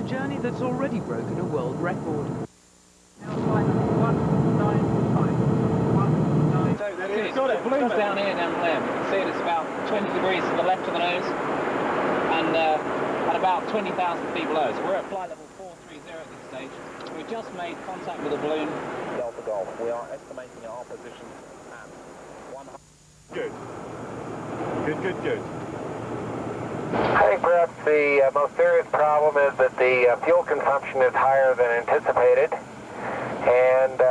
journey that's already broken a world record. It's balloon's down here, down there. You can see it, it's about 20 degrees to the left of the nose and at about 20,000 feet below. So we're at flight level 430 at this stage. We just made contact with the balloon. Delta Golf. We are estimating our position at 100. Good. Good. I think perhaps the most serious problem is that the fuel consumption is higher than anticipated, and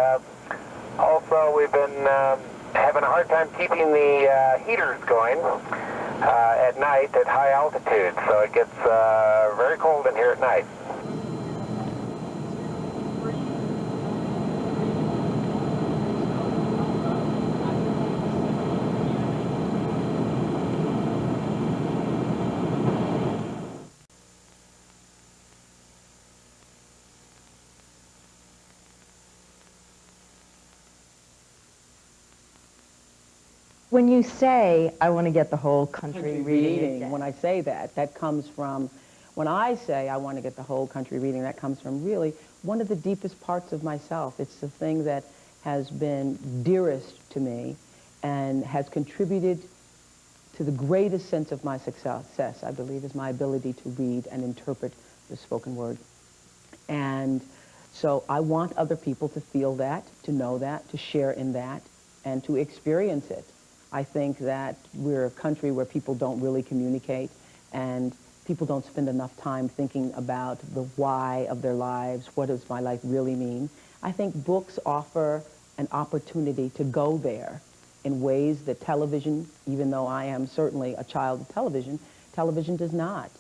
also we've been having a hard time keeping the heaters going at night at high altitude, so it gets very cold in here at night. When you say, I want to get the whole country reading, when I say that, that comes from, when I say I want to get the whole country reading, that comes from really one of the deepest parts of myself. It's the thing that has been dearest to me and has contributed to the greatest sense of my success, I believe, is my ability to read and interpret the spoken word. And so I want other people to feel that, to know that, to share in that, and to experience it. I think that we're a country where people don't really communicate and people don't spend enough time thinking about the why of their lives, what does my life really mean. I think books offer an opportunity to go there in ways that television, even though I am certainly a child of television, television does not.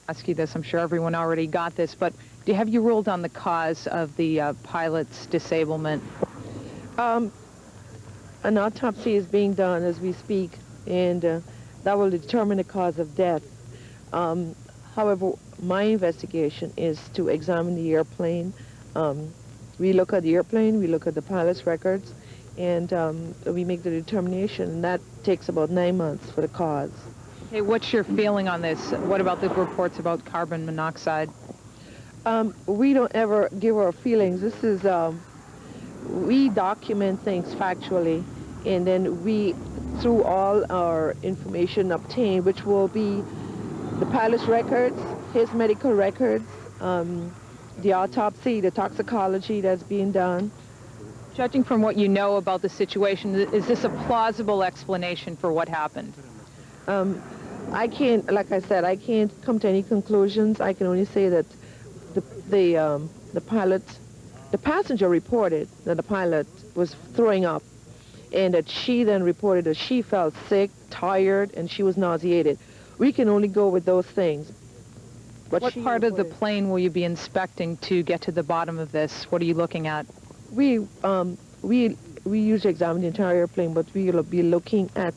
Ask you this, I'm sure everyone already got this, but have you ruled on the cause of the pilot's disablement? An autopsy is being done as we speak, and that will determine the cause of death. However, my investigation is to examine the airplane. We look at the airplane, we look at the pilot's records, and we make the determination, and that takes about 9 months for the cause. Hey, what's your feeling on this? What about the reports about carbon monoxide? We don't ever give our feelings. This is, we document things factually, and then we, through all our information obtained, which will be the pilot's records, his medical records, the autopsy, the toxicology that's being done. Judging from what you know about the situation, is this a plausible explanation for what happened? I can't, like I said, I can't come to any conclusions. I can only say that the pilot, the passenger reported that the pilot was throwing up, and that she then reported that she felt sick, tired, and she was nauseated. we can only go with those things. What she part of the reported- plane will you be inspecting to get to the bottom of this? What are you looking at? We usually examine the entire airplane, but we will be looking at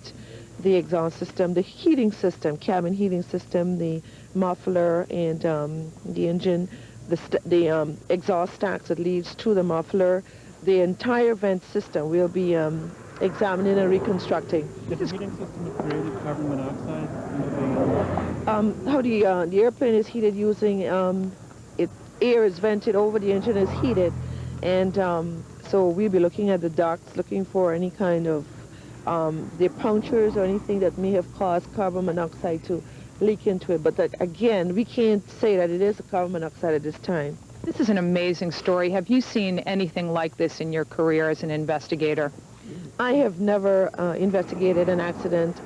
the exhaust system, the heating system, cabin heating system, the muffler, and the engine, the exhaust stacks that leads to the muffler, the entire vent system. We'll be examining and reconstructing. Did the heating system create carbon monoxide using... How the airplane is heated using air is vented over the engine is heated, and so we'll be looking at the ducts, looking for any kind of the punctures or anything that may have caused carbon monoxide to leak into it. But again, we can't say that it is a carbon monoxide at this time. This is an amazing story. Have you seen anything like this in your career as an investigator? I have never investigated an accident.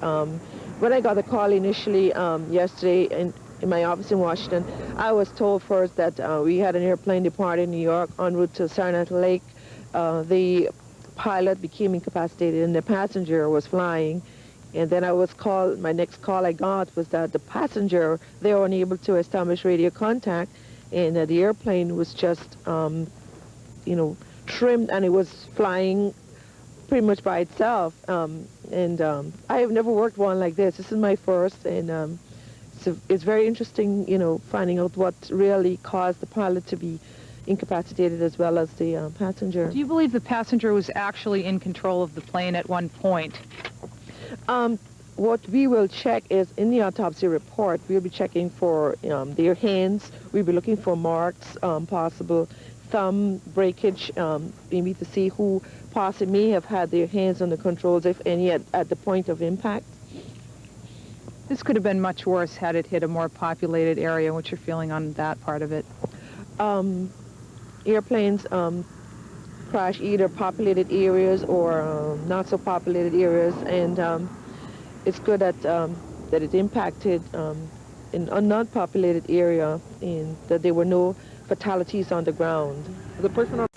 When I got the call initially yesterday in my office in Washington, I was told first that we had an airplane departing New York en route to Saranac Lake. The pilot became incapacitated and the passenger was flying. And then I was called, my next call I got was that the passenger, they were unable to establish radio contact, and the airplane was just, you know, trimmed, and it was flying pretty much by itself. I have never worked one like this. This is my first, and it's very interesting, you know, finding out what really caused the pilot to be incapacitated as well as the passenger. Do you believe the passenger was actually in control of the plane at one point? What we will check is in the autopsy report, we'll be checking for their hands. We'll be looking for marks, possible thumb breakage, maybe to see who possibly may have had their hands on the controls, if any, at the point of impact. This could have been much worse had it hit a more populated area. What's your feeling on that part of it? Airplanes crash either populated areas or not so populated areas, and it's good that that it impacted in a non-populated area, and that there were no fatalities on the ground. The person on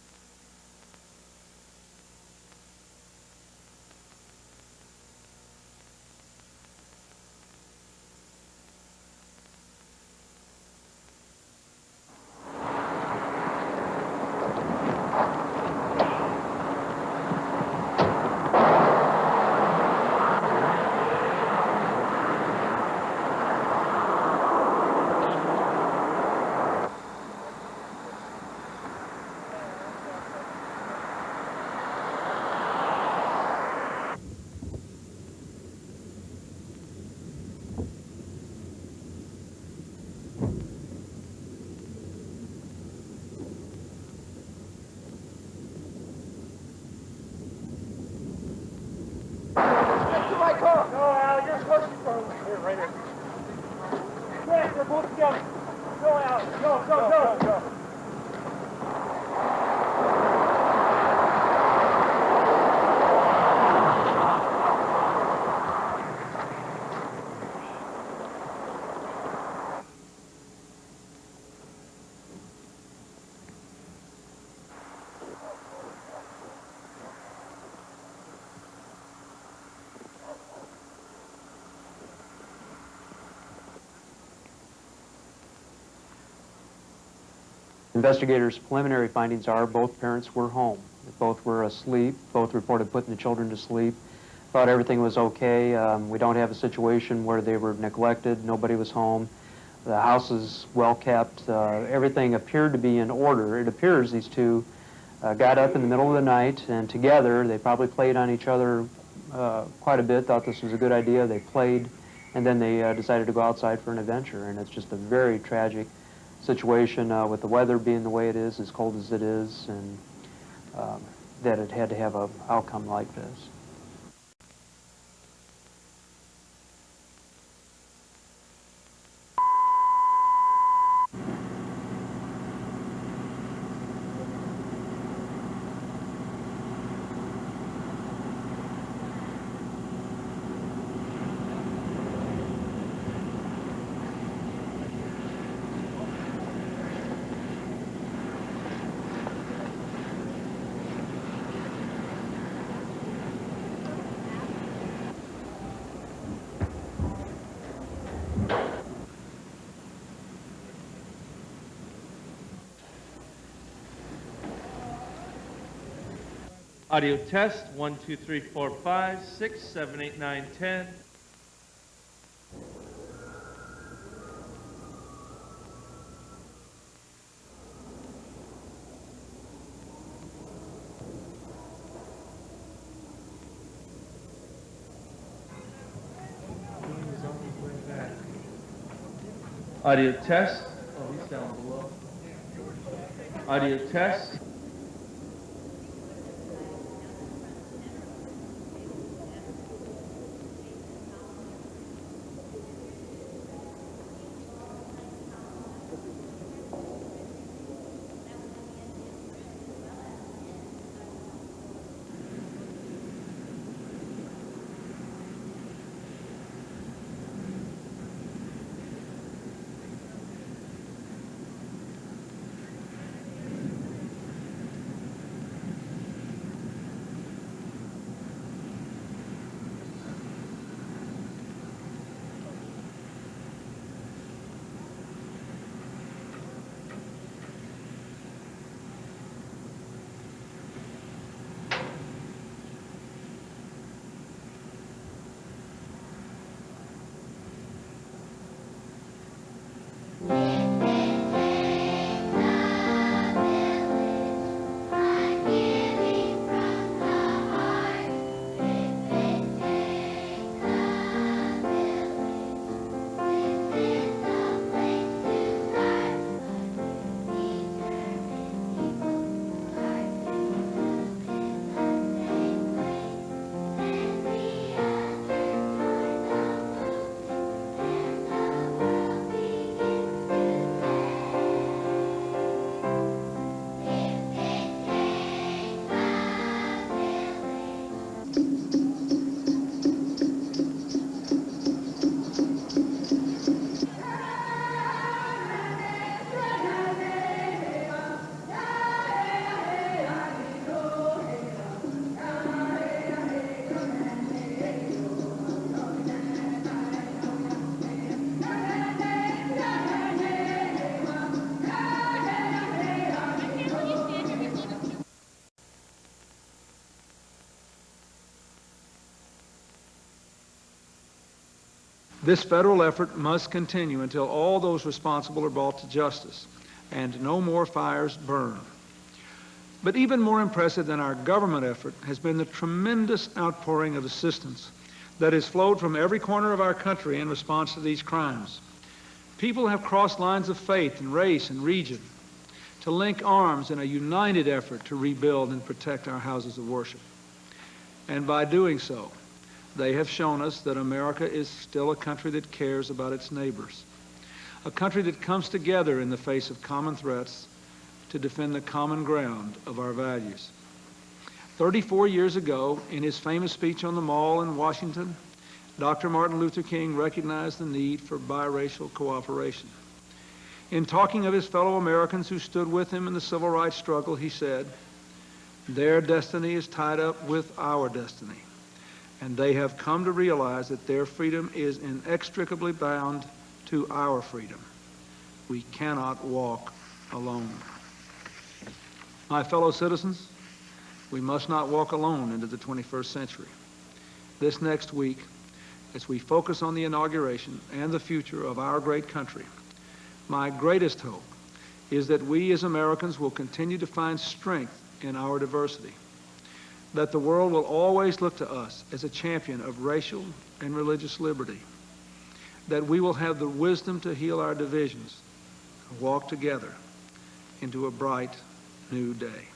Investigators' preliminary findings are both parents were home. Both were asleep. Both reported putting the children to sleep. Thought everything was okay. We don't have a situation where they were neglected. Nobody was home. The house is well kept. Everything appeared to be in order. It appears these two got up in the middle of the night, and together they probably played on each other quite a bit, thought this was a good idea. They played, and then they decided to go outside for an adventure. And it's just a very tragic situation with the weather being the way it is, as cold as it is, and that it had to have an outcome like this. Audio test, 1, 2, 3, 4, 5, 6, 7, 8, 9, 10. Audio test. Oh, he's down below. Audio test. This federal effort must continue until all those responsible are brought to justice and no more fires burn. But even more impressive than our government effort has been the tremendous outpouring of assistance that has flowed from every corner of our country in response to these crimes. People have crossed lines of faith and race and region to link arms in a united effort to rebuild and protect our houses of worship. And by doing so, they have shown us that America is still a country that cares about its neighbors, a country that comes together in the face of common threats to defend the common ground of our values. 34 years ago, in his famous speech on the Mall in Washington, Dr. Martin Luther King recognized the need for biracial cooperation. In talking of his fellow Americans who stood with him in the civil rights struggle, he said, "Their destiny is tied up with our destiny, and they have come to realize that their freedom is inextricably bound to our freedom. We cannot walk alone." My fellow citizens, we must not walk alone into the 21st century. This next week, as we focus on the inauguration and the future of our great country, my greatest hope is that we as Americans will continue to find strength in our diversity, that the world will always look to us as a champion of racial and religious liberty, that we will have the wisdom to heal our divisions and walk together into a bright new day.